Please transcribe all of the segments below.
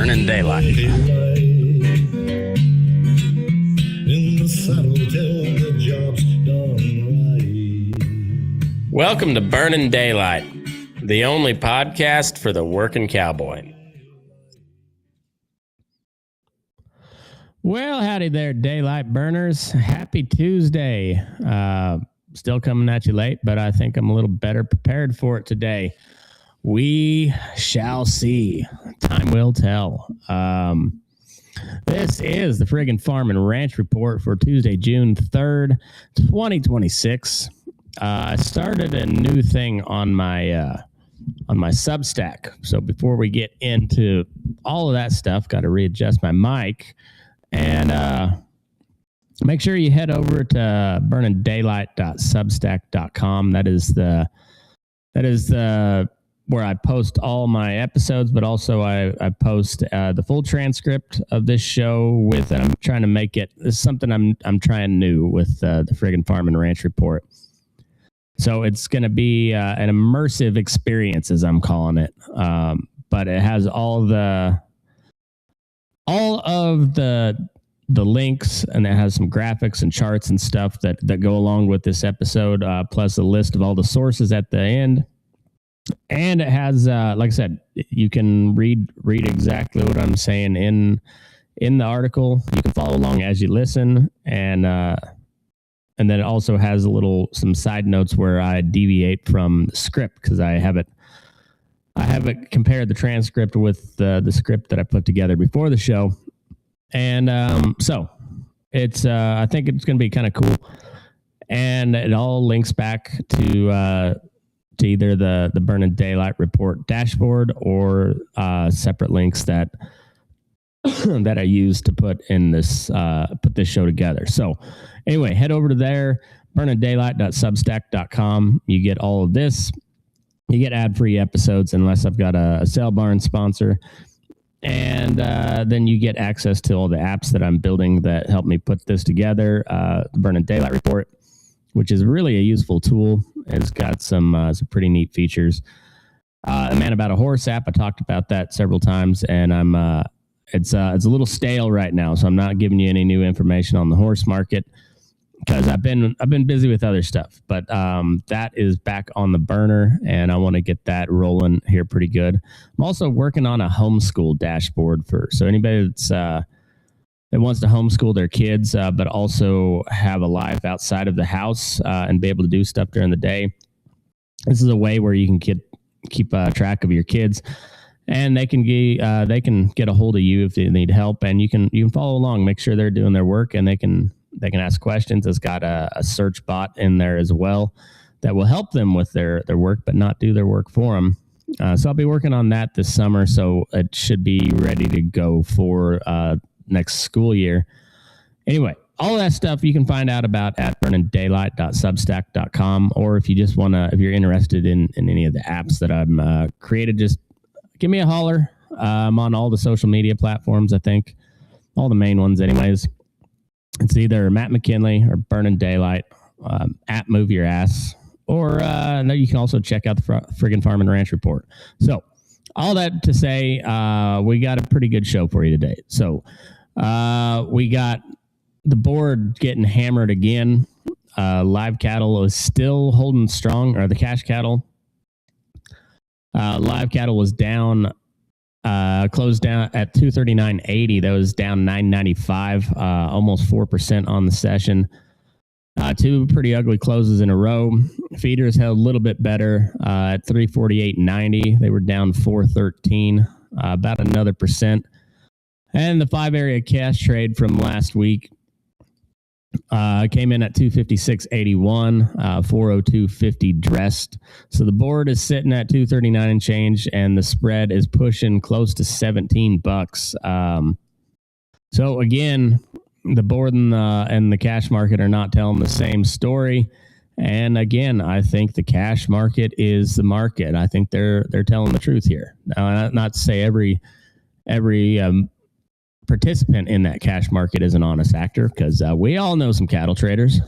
Burnin' Daylight. Welcome to Burnin' Daylight, the only podcast for the working cowboy. Well, howdy there, Daylight Burners. Happy Tuesday. Still coming at you late, but I think I'm a little better prepared for it today. We shall see. Time will tell. This is the friggin' Farm and Ranch Report for Tuesday, June 3rd, 2026. I started a new thing on my Substack. So before we get into all of that stuff, got to readjust my mic. And make sure you head over to burnindaylight.substack.com. That is where I post all my episodes, but also I post the full transcript of this show with. I'm trying to make it. This is something I'm trying new with the friggin' Farm and Ranch Report. So it's going to be an immersive experience, as I'm calling it. But it has all of the links, and it has some graphics and charts and stuff that go along with this episode, plus a list of all the sources at the end. And it has, like I said, you can read exactly what I'm saying in the article. You can follow along as you listen, and then it also has some side notes where I deviate from the script because I haven't compared the transcript with the script that I put together before the show. And so it's I think it's going to be kind of cool, and it all links back to either the Burnin' Daylight Report dashboard or separate links that that I use to put this show together. So anyway, head over to there, burnindaylight.substack.com. You get all of this. You get ad-free episodes unless I've got a sale barn sponsor. And then you get access to all the apps that I'm building that help me put this together. The Burnin' Daylight Report, which is really a useful tool. It's got some pretty neat features. A Man About a Horse app, I talked about that several times, and it's a little stale right now, so I'm not giving you any new information on the horse market because I've been busy with other stuff. But that is back on the burner, and I want to get that rolling here pretty good. I'm also working on a homeschool dashboard so anybody that wants to homeschool their kids, but also have a life outside of the house and be able to do stuff during the day. This is a way where you can keep track of your kids, and they can get a hold of you if they need help, and you can follow along, make sure they're doing their work, and they can ask questions. It's got a search bot in there as well that will help them with their work, but not do their work for them. So I'll be working on that this summer, so it should be ready to go for next school year. Anyway, all of that stuff you can find out about at burnindaylight.substack.com, or if you're interested in any of the apps that I'm created, just give me a holler. I'm on all the social media platforms, I think. All the main ones anyways. It's either Matt McKinley or Burnin' Daylight, at Move Your Ass, or you can also check out the friggin' Farm and Ranch Report. So all that to say, we got a pretty good show for you today. So we got the board getting hammered again. Live cattle is still holding strong, or the cash cattle. Live cattle was down, closed down at 239.80. That was down 9.95, almost 4% on the session. Two pretty ugly closes in a row. Feeders held a little bit better at 348.90. They were down 413, about another percent. And the 5-area cash trade from last week came in at 256.81, 402.50 dressed. So the board is sitting at 239 and change, and the spread is pushing close to $17. So again, the board and the cash market are not telling the same story. And again, I think the cash market is the market. I think they're telling the truth here. Now, not to say every participant in that cash market is an honest actor, because we all know some cattle traders,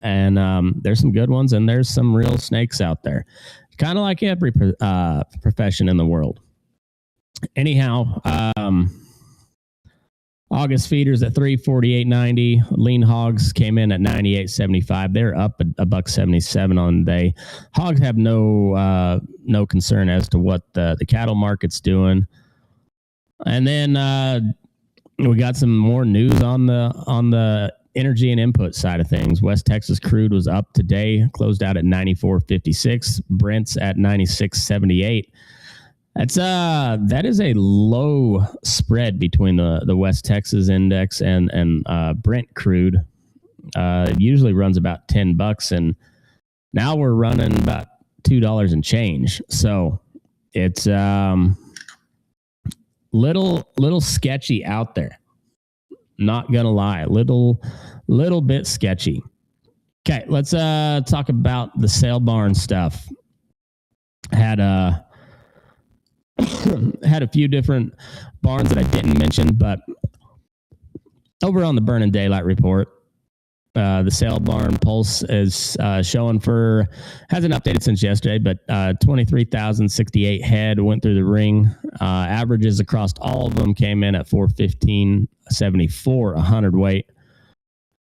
and there's some good ones, and there's some real snakes out there, kind of like every profession in the world. Anyhow, August feeders at 348.90. Lean hogs came in at 98.75. They're up a $1.77 on the day. Hogs have no concern as to what the cattle market's doing. And then we got some more news on the energy and input side of things. West Texas crude was up today, closed out at 94.56. Brent's at 96.78. That is a low spread between the West Texas index and Brent crude. It usually runs about $10, and now we're running about $2 and change. So it's little sketchy out there. Not gonna lie, little bit sketchy. Okay, let's talk about the sale barn stuff. Had a few different barns that I didn't mention, but over on the Burnin Daylight Report, the sale barn pulse is showing hasn't updated since yesterday, but 23,068 head went through the ring. Averages across all of them came in at 415.74 a hundredweight.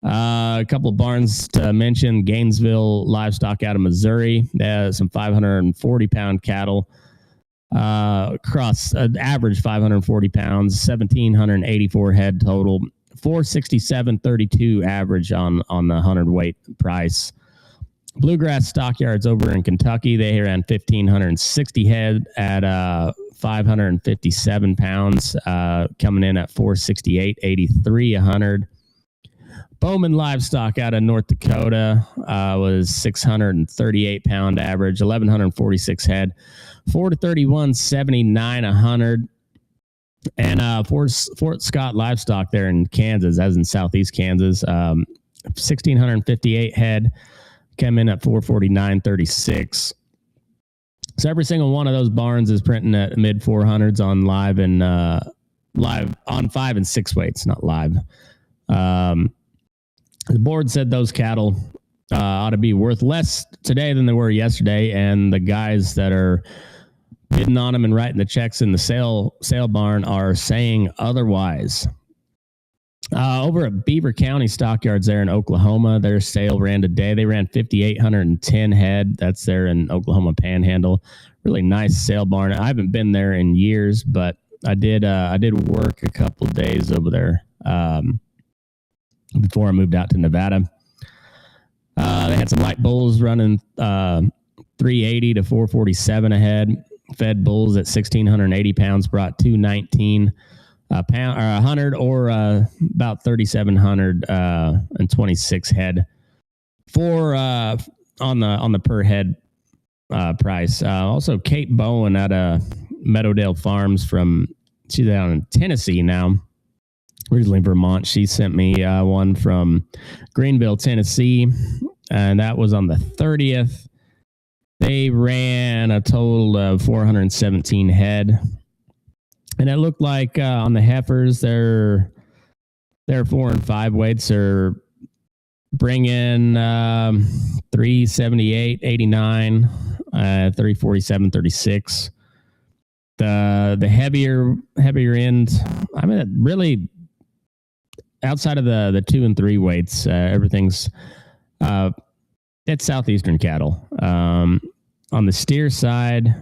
A couple of barns to mention: Gainesville Livestock out of Missouri. They have some 540-pound cattle. Across average 540 pounds, 1,784 head total, 467.32 average on the hundredweight price. Bluegrass stockyards over in Kentucky, they ran 1,560 head at 557 pounds, coming in at 468.83 a hundred. Bowman Livestock out of North Dakota was 638 pound average, 1,146 head, 431.79 a hundred. And Fort Scott Livestock there in Kansas, as in southeast Kansas, 1,658 head, came in at 449.36. So every single one of those barns is printing at mid 400s on live on 5 and 6 weights, not live. The board said those cattle ought to be worth less today than they were yesterday, and the guys that are bidding on them and writing the checks in the sale barn are saying otherwise. Over at Beaver County Stockyards there in Oklahoma, their sale ran today. They ran 5,810 head. That's there in Oklahoma Panhandle. Really nice sale barn. I haven't been there in years, but I did work a couple of days over there before I moved out to Nevada. They had some light bulls running 380 to 447 a head. Fed bulls at 1,680 pounds brought 219 pound or 100 or about 3,726 head for on the per head price. Also, Kate Bowen at Meadowdale Farms she's down in Tennessee now, originally Vermont. She sent me one from Greenville, Tennessee, and that was on the 30th. They ran a total of 417 head. And it looked like on the heifers, their 4 and 5 weights are bringing 378.89, 347.36. The heavier end, I mean, really outside of the 2 and 3 weights, everything's it's southeastern cattle. On the steer side,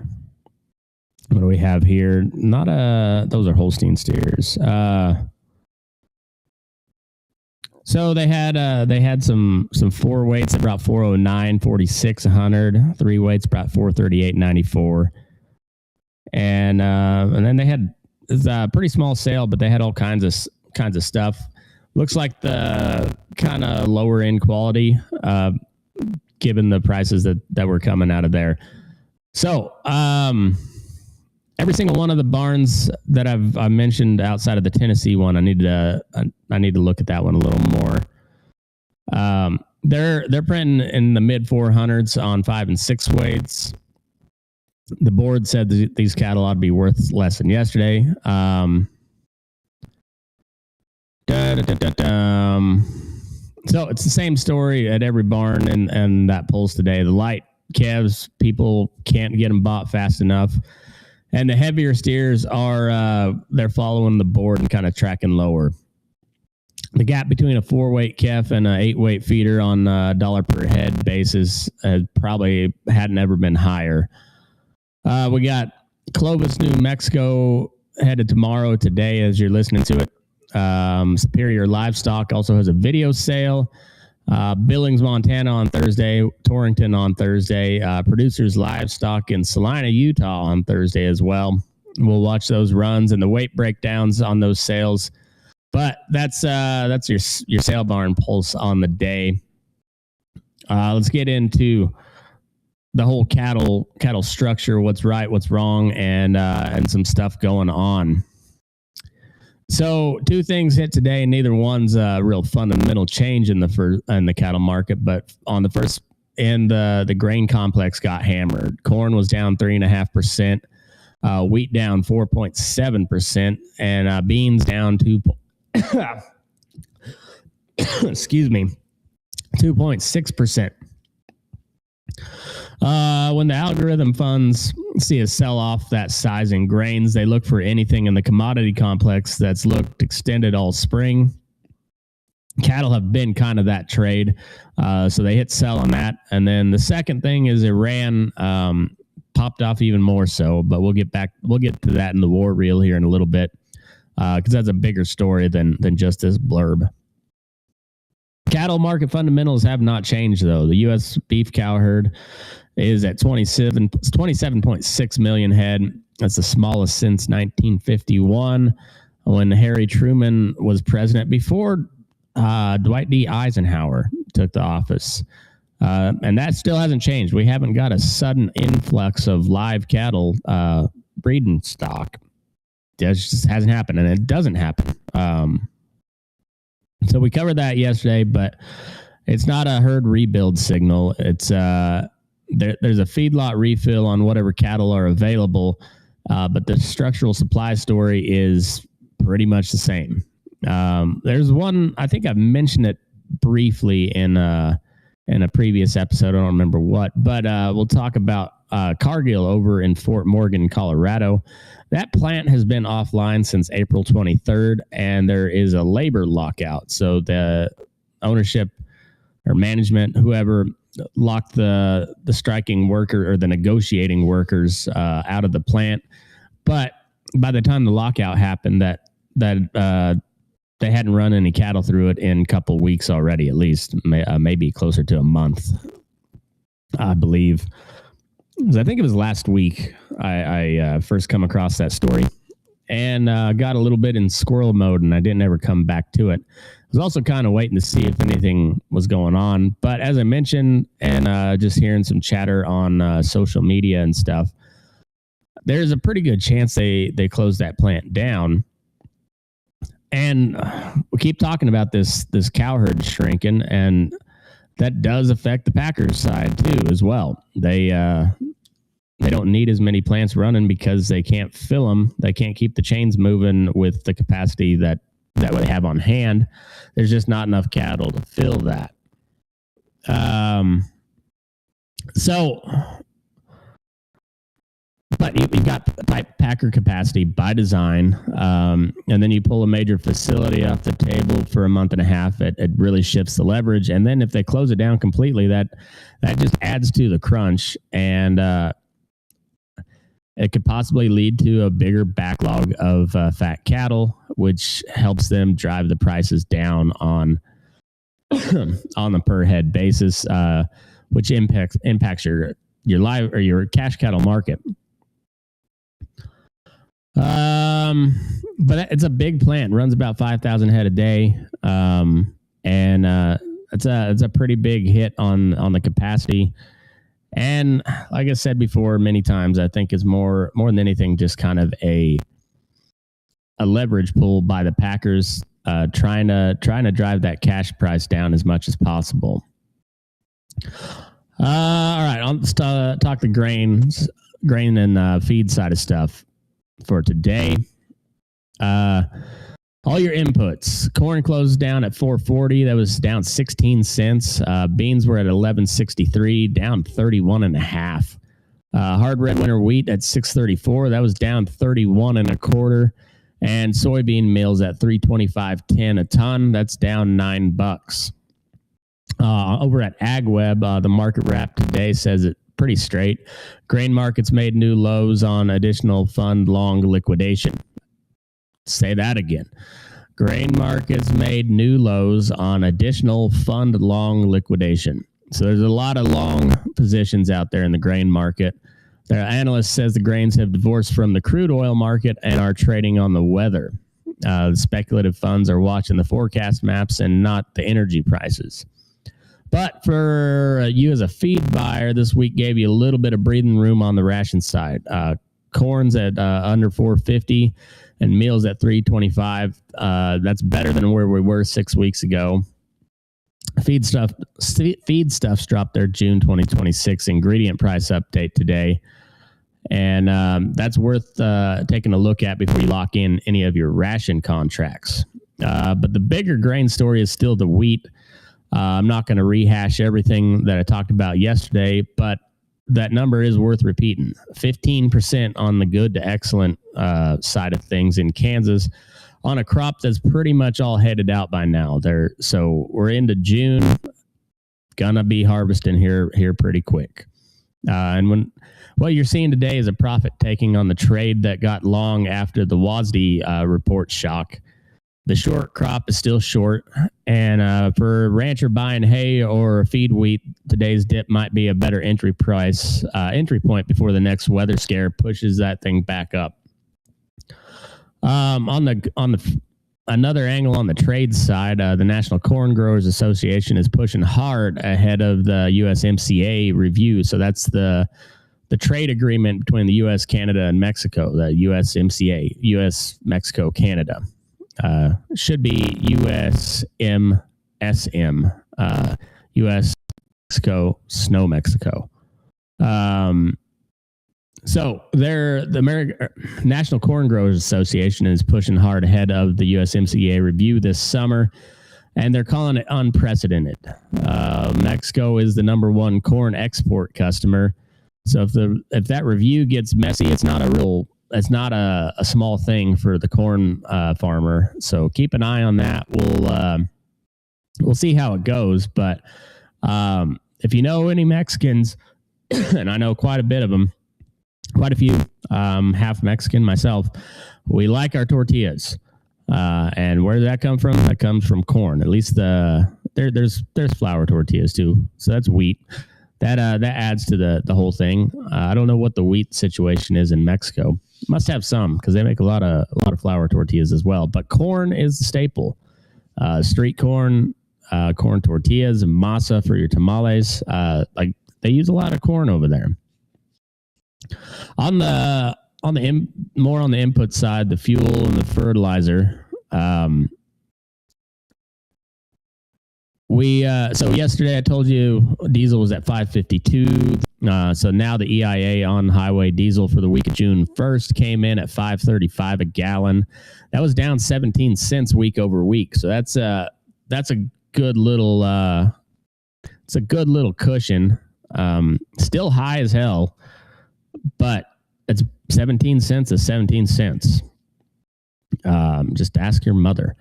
what do we have here? Those are Holstein steers. So they had some 4 weights that brought 409.46 100. 3 weights brought 438.94. And then they had a pretty small sale, but they had all kinds of stuff. Looks like the kind of lower end quality, given the prices that were coming out of there. So every single one of the barns that I've mentioned outside of the Tennessee one, I need to look at that one a little more. They're printing in the mid 400s on 5 and 6 weights. The board said these cattle ought to be worth less than yesterday. So it's the same story at every barn and that pulls today. The light calves, people can't get them bought fast enough. And the heavier steers are they're following the board and kind of tracking lower. The gap between a 4-weight calf and an 8-weight feeder on dollar per head basis probably hadn't ever been higher. We got Clovis, New Mexico headed tomorrow today as you're listening to it. Superior Livestock also has a video sale. Billings, Montana on Thursday, Torrington on Thursday, Producers Livestock in Salina, Utah on Thursday as well. We'll watch those runs and the weight breakdowns on those sales. But that's your sale barn pulse on the day. Let's get into the whole cattle structure, what's right, what's wrong, and some stuff going on. So 2 things hit today. Neither one's a real fundamental change in the cattle market, but on the first end, the grain complex got hammered. Corn was down 3.5%, wheat down 4.7%, and beans down 2.6%. When the algorithm funds see a sell-off that size in grains, they look for anything in the commodity complex that's looked extended all spring. Cattle have been kind of that trade, so they hit sell on that. And then the second thing is Iran popped off even more so, but we'll get to that in the war reel here in a little bit, because that's a bigger story than just this blurb. Cattle market fundamentals have not changed, though. The U.S. beef cow herd is at 27.6 million head. That's the smallest since 1951, when Harry Truman was president, before Dwight D. Eisenhower took the office. And that still hasn't changed. We haven't got a sudden influx of live cattle breeding stock. That just hasn't happened, and it doesn't happen. So we covered that yesterday, but it's not a herd rebuild signal. It's there's a feedlot refill on whatever cattle are available, but the structural supply story is pretty much the same. There's one, I think I've mentioned it briefly in a previous episode. I don't remember what, but we'll talk about Cargill over in Fort Morgan, Colorado. That plant has been offline since April 23rd, and there is a labor lockout. So the ownership or management, whoever, locked the striking worker or the negotiating workers out of the plant. But by the time the lockout happened, that they hadn't run any cattle through it in a couple weeks already, at least, maybe closer to a month, I believe. I think it was last week I first come across that story, and got a little bit in squirrel mode, and I didn't ever come back to it. I was also kind of waiting to see if anything was going on. But as I mentioned, and just hearing some chatter on social media and stuff, there's a pretty good chance they closed that plant down. And we keep talking about this cow herd shrinking, and that does affect the Packers side too as well. They don't need as many plants running because they can't fill them. They can't keep the chains moving with the capacity that they have on hand. There's just not enough cattle to fill that. But you've got Packer capacity by design, and then you pull a major facility off the table for a month and a half. It really shifts the leverage, and then if they close it down completely, that just adds to the crunch, and it could possibly lead to a bigger backlog of fat cattle, which helps them drive the prices down on the per head basis, which impacts your live or your cash cattle market. But it's a big plant, runs about 5,000 head a day. And it's a pretty big hit on the capacity. And like I said before, many times, I think it's more than anything, just kind of a leverage pull by the Packers, trying to drive that cash price down as much as possible. All right. Let's talk the grain and feed side of stuff for today. All your inputs. Corn closed down at $4.40. That was down 16 cents. Beans were at $11.63, down 31.5. Hard red winter wheat at 634. That was down 31 and a quarter. And soybean meals at 325.10 a ton. That's down $9. Over at AgWeb, the market wrap today says it pretty straight. Grain markets made new lows on additional fund long liquidation. Say that again. Grain markets made new lows on additional fund long liquidation. So there's a lot of long positions out there in the grain market. The analyst says the grains have divorced from the crude oil market and are trading on the weather. The speculative funds are watching the forecast maps and not the energy prices. But for you as a feed buyer, this week gave you a little bit of breathing room on the ration side. Corn's at under 450 and meals at 325. That's better than where we were 6 weeks ago. Feedstuffs dropped their June 2026 ingredient price update today. And that's worth taking a look at before you lock in any of your ration contracts. But the bigger grain story is still the wheat. I'm not going to rehash everything that I talked about yesterday, but that number is worth repeating. 15% on the good to excellent side of things in Kansas on a crop that's pretty much all headed out by now. So we're into June, gonna be harvesting here pretty quick. And what you're seeing today is a profit taking on the trade that got long after the WASDE report shock. The short crop is still short, and for a rancher buying hay or feed wheat, today's dip might be a better entry point before the next weather scare pushes that thing back up. Another angle on the trade side, the National Corn Growers Association is pushing hard ahead of the USMCA review. So that's the trade agreement between the U.S., Canada, and Mexico, the USMCA, U.S., Mexico, Canada. Should be USMSM, U.S., Mexico, Snow Mexico. So the National Corn Growers Association is pushing hard ahead of the USMCA review this summer, and they're calling it unprecedented. Mexico is the number one corn export customer. So if that review gets messy, it's not a small thing for the corn farmer. So keep an eye on that. We'll see how it goes. But if you know any Mexicans, and I know quite a bit of them, quite a few, half Mexican myself, we like our tortillas. And where does that come from? That comes from corn. At least there's flour tortillas too. So that's wheat. That adds to the whole thing. I don't know what the wheat situation is in Mexico. Must have some because they make a lot of flour tortillas as well. But corn is the staple. Street corn, corn tortillas, masa for your tamales. Like they use a lot of corn over there. More on the input side, the fuel and the fertilizer. So yesterday I told you diesel was at 552. So now the EIA on highway diesel for the week of June 1st came in at 535 a gallon. That was down 17 cents week over week. So that's a good little cushion. Still high as hell, but it's 17 cents is 17 cents. Just ask your mother.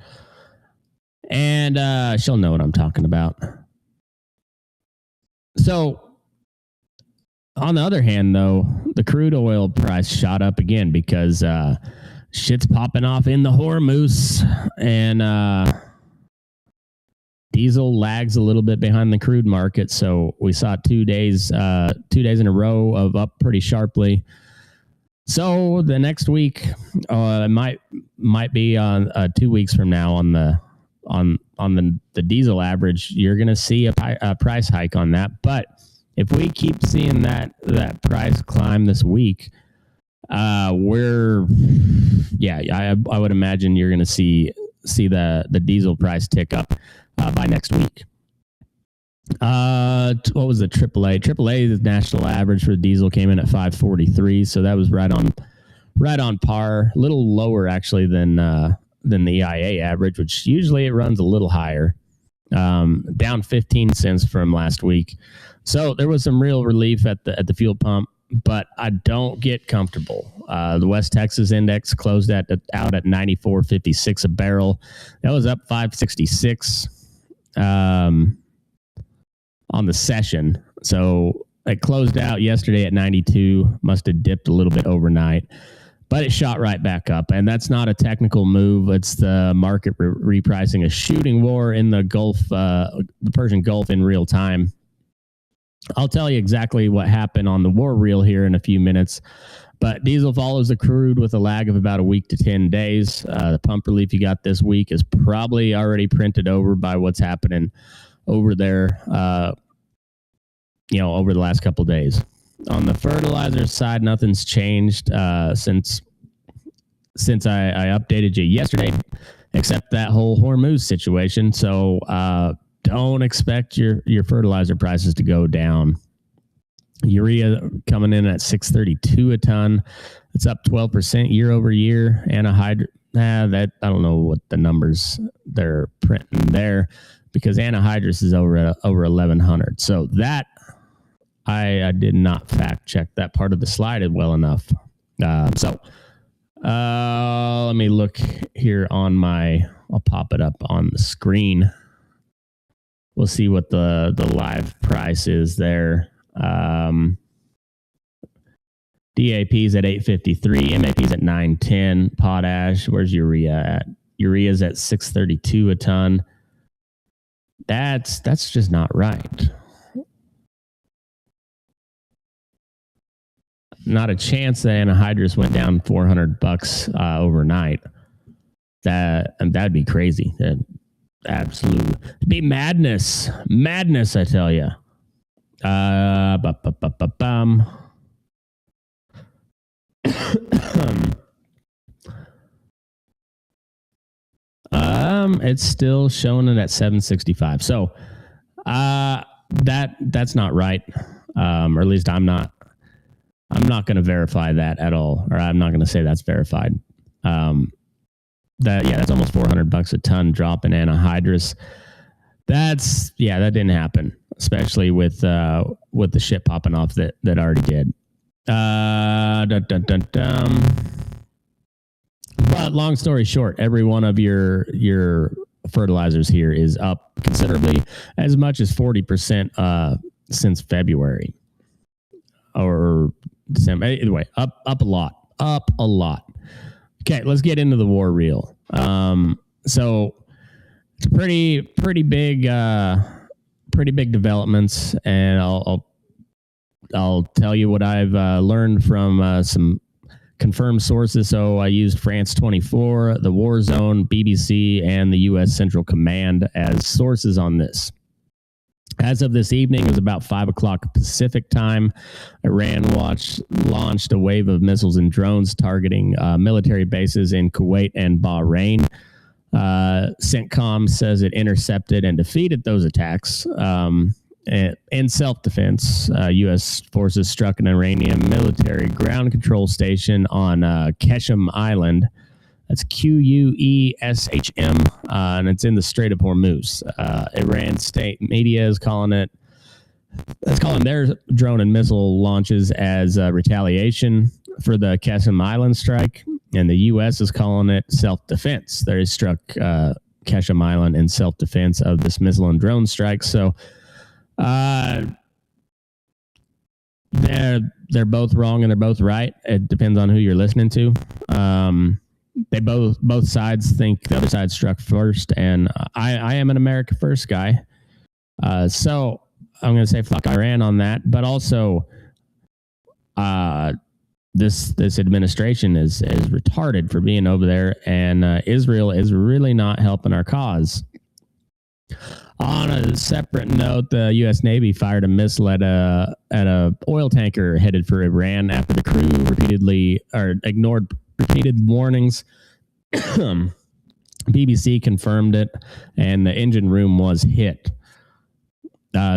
And she'll know what I'm talking about. So, on the other hand, though, the crude oil price shot up again because shit's popping off in the Hormuz, and diesel lags a little bit behind the crude market. So we saw 2 days in a row of up pretty sharply. So the next week, it might be on 2 weeks from now on the diesel average, you're going to see a price hike on that. But if we keep seeing that price climb this week, I would imagine you're going to see the diesel price tick up by next week. What was the AAA? AAA, the national average for diesel came in at 543, so that was right on par. A little lower actually than the EIA average, which usually it runs a little higher. Down 15 cents from last week. So there was some real relief at the fuel pump. but I don't get comfortable. The West Texas index closed out at 94.56 a barrel. That was up 5.66 on the session. So it closed out yesterday at 92. Must have dipped a little bit overnight, but it shot right back up. And that's not a technical move. It's the market repricing a shooting war in the Gulf, the Persian Gulf in real time. I'll tell you exactly what happened on the war reel here in a few minutes. But diesel follows the crude with a lag of about a week to 10 days. The pump relief you got this week is probably already printed over by what's happening over there, over the last couple of days. On the fertilizer side, nothing's changed since I updated you yesterday, except that whole Hormuz situation. So don't expect your fertilizer prices to go down. Urea coming in at $632 a ton. It's up 12% year over year. Anhydrous, that I don't know what the numbers they're printing there, because anhydrous is over 1,100. So that I did not fact check that part of the slide well enough. Let me look here on I'll pop it up on the screen. We'll see what the live price is there. DAP's at 853, MAP's at 910. Potash, where's urea at? Urea's at 632 a ton. That's just not right. Not a chance that anhydrous went down $400 overnight. That'd be crazy. That'd absolutely be madness. Madness, I tell you. It's still showing it at 765. So that's not right. Or at least I'm not going to verify that at all, or I'm not going to say that's verified. That's almost $400 a ton drop in anhydrous. That didn't happen, especially with the shit popping off that already did. But long story short, every one of your fertilizers here is up considerably, as much as 40% since February or December. Either way, up a lot. Okay, let's get into the war reel. So it's pretty big developments, and I'll tell you what I've learned from some confirmed sources. So I used France 24, the War Zone, BBC, and the U.S. Central Command as sources on this. As of this evening, it was about 5 o'clock Pacific time. Iran launched a wave of missiles and drones targeting military bases in Kuwait and Bahrain. CENTCOM says it intercepted and defeated those attacks. In self-defense, U.S. forces struck an Iranian military ground control station on Qeshm Island. That's Queshm, and it's in the Strait of Hormuz. Iran state media is calling their drone and missile launches as retaliation for the Qeshm Island strike, and the U.S. is calling it self-defense. They struck Qeshm Island in self-defense of this missile and drone strike. So they're both wrong and they're both right. It depends on who you're listening to. They both sides think the other side struck first, and I am an America first guy. So I'm going to say fuck Iran on that, but also this administration is retarded for being over there, and Israel is really not helping our cause. On a separate note, the U.S. Navy fired a missile at a oil tanker headed for Iran after the crew ignored repeated warnings. BBC confirmed it, and the engine room was hit.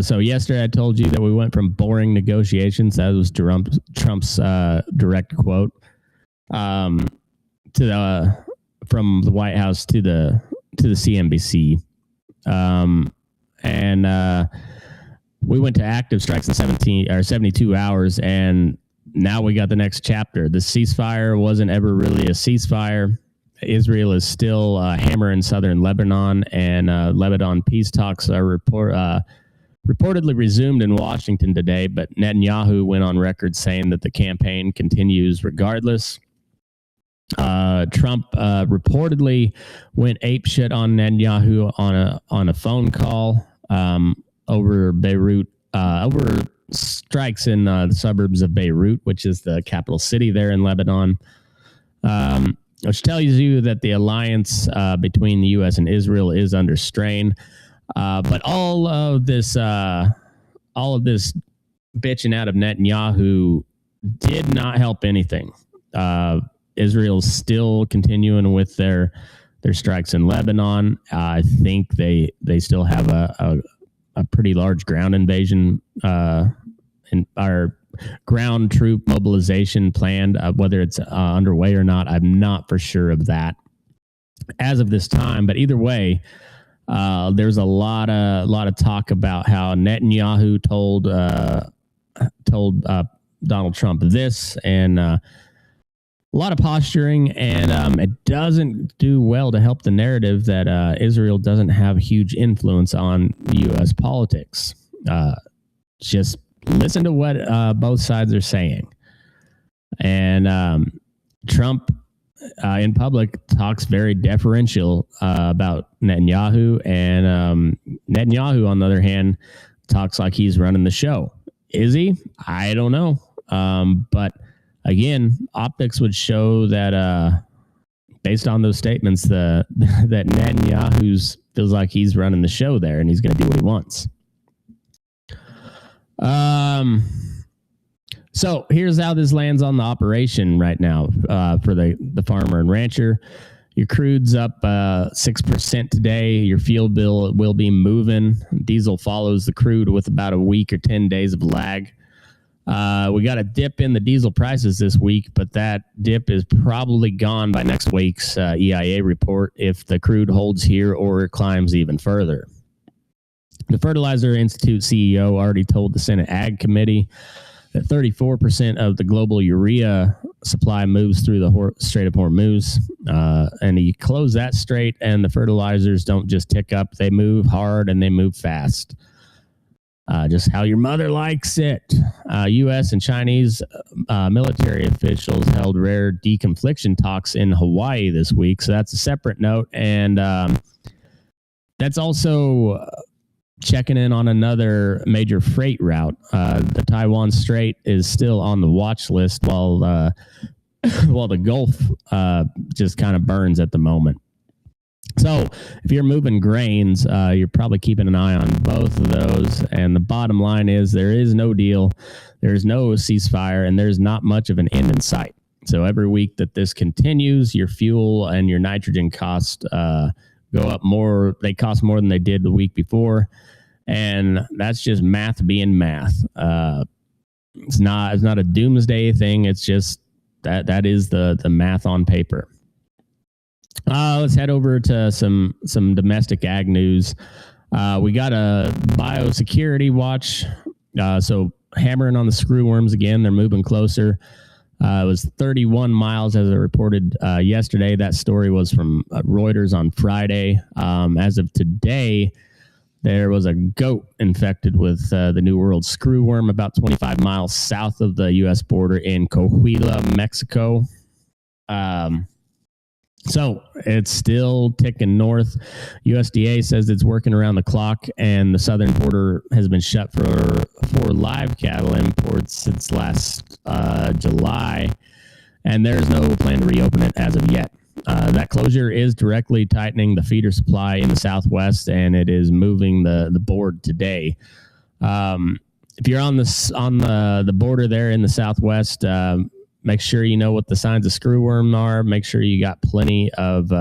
So yesterday I told you that we went from boring negotiations, that was Trump's direct quote, from the White House to the CNBC. And we went to active strikes in 72 hours, and now we got the next chapter. The ceasefire wasn't ever really a ceasefire. Israel is still hammering southern Lebanon, and Lebanon peace talks are reportedly resumed in Washington today, but Netanyahu went on record saying that the campaign continues regardless. Trump reportedly went apeshit on Netanyahu on a phone call over Beirut, over strikes in the suburbs of Beirut, which is the capital city there in Lebanon, which tells you that the alliance between the U.S. and Israel is under strain. But all of this bitching out of Netanyahu did not help anything. Israel's still continuing with their strikes in Lebanon. I think they still have a pretty large ground invasion and our ground troop mobilization planned. Whether it's underway or not, I'm not for sure of that as of this time. But either way, there's a lot of talk about how Netanyahu told Donald Trump this, and a lot of posturing, and it doesn't do well to help the narrative that Israel doesn't have huge influence on U.S. politics. Just listen to what both sides are saying. And Trump in public talks very deferential about Netanyahu, and Netanyahu, on the other hand, talks like he's running the show. Is he? I don't know. But again, optics would show that based on those statements, that Netanyahu feels like he's running the show there, and he's going to do what he wants. So here's how this lands on the operation right now for the farmer and rancher. Your crude's up 6% today. Your fuel bill will be moving. Diesel follows the crude with about a week or 10 days of lag. We got a dip in the diesel prices this week, but that dip is probably gone by next week's EIA report if the crude holds here or it climbs even further. The Fertilizer Institute CEO already told the Senate Ag Committee that 34% of the global urea supply moves through the Strait of Hormuz. And you close that strait, and the fertilizers don't just tick up. They move hard, and they move fast. Just how your mother likes it. U.S. and Chinese military officials held rare deconfliction talks in Hawaii this week. So that's a separate note. And that's also checking in on another major freight route. The Taiwan Strait is still on the watch list while the Gulf just kind of burns at the moment. So if you're moving grains, you're probably keeping an eye on both of those. And the bottom line is there is no deal, there's no ceasefire, and there's not much of an end in sight. So every week that this continues, your fuel and your nitrogen costs go up more. They cost more than they did the week before. And that's just math being math. It's not a doomsday thing. It's just that is the math on paper. Let's head over to some domestic ag news. We got a biosecurity watch. So hammering on the screwworms again. They're moving closer. It was 31 miles as I reported yesterday. That story was from Reuters on Friday. As of today, there was a goat infected with the New World screwworm about 25 miles south of the U.S. border in Coahuila, Mexico. So it's still ticking north. USDA says it's working around the clock, and the southern border has been shut for live cattle imports since last July, and there's no plan to reopen it as of yet. That closure is directly tightening the feeder supply in the Southwest, and it is moving the board today. If you're on the border there in the Southwest, make sure you know what the signs of screwworm are. Make sure you got plenty of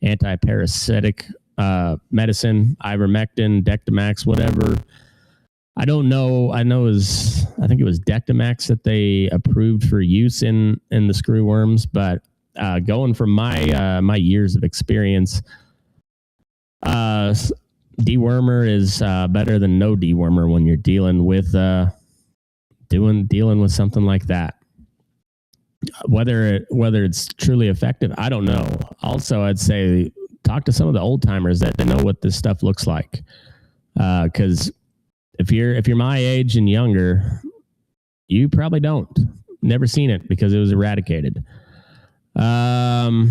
anti-parasitic medicine, ivermectin, Dectomax, whatever. I don't know. I think it was Dectomax that they approved for use in the screwworms, but going from my years of experience, dewormer is better than no dewormer when you're dealing with dealing with something like that. Whether it's truly effective, I don't know. Also, I'd say talk to some of the old timers that know what this stuff looks like. Because if you're my age and younger, you probably don't. Never seen it because it was eradicated. Let's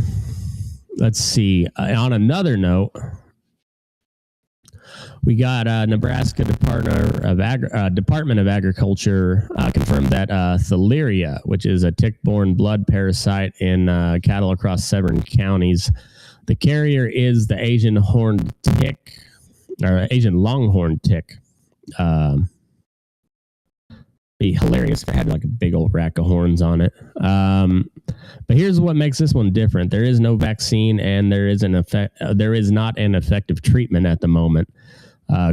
see. On another note, we got Nebraska Department of Agriculture confirmed that thaleria, which is a tick-borne blood parasite in cattle across 7 counties, the carrier is the Asian horned tick, or Asian longhorn tick. Be hilarious if it had like a big old rack of horns on it. But here's what makes this one different: there is no vaccine, and there is not an effective treatment at the moment.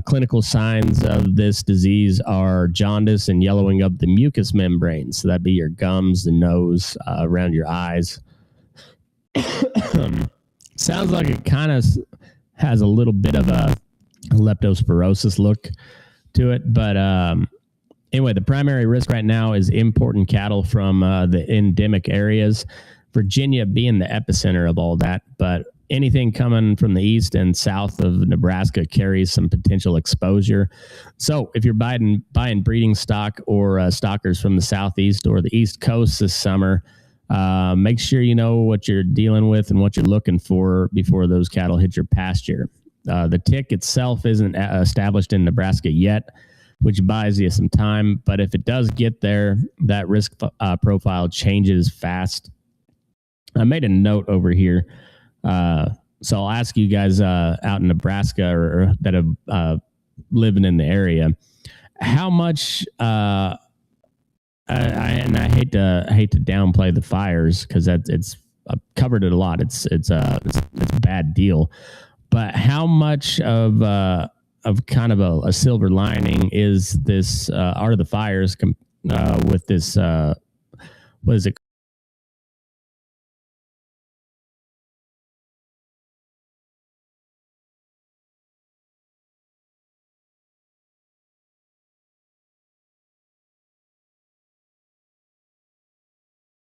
Clinical signs of this disease are jaundice and yellowing of the mucous membrane. So that'd be your gums, the nose, around your eyes. Sounds like it kind of has a little bit of a leptospirosis look to it. But anyway, the primary risk right now is importing cattle from the endemic areas, Virginia being the epicenter of all that. But anything coming from the east and south of Nebraska carries some potential exposure. So if you're buying breeding stock or stockers from the southeast or the east coast this summer, make sure you know what you're dealing with and what you're looking for before those cattle hit your pasture. The tick itself isn't established in Nebraska yet, which buys you some time. But if it does get there, that risk profile changes fast. I made a note over here. So I'll ask you guys out in Nebraska or that have living in the area, how much and I hate to downplay the fires because it's I've covered it a lot. It's a bad deal, but how much of kind of a silver lining is this are the fires with this what is it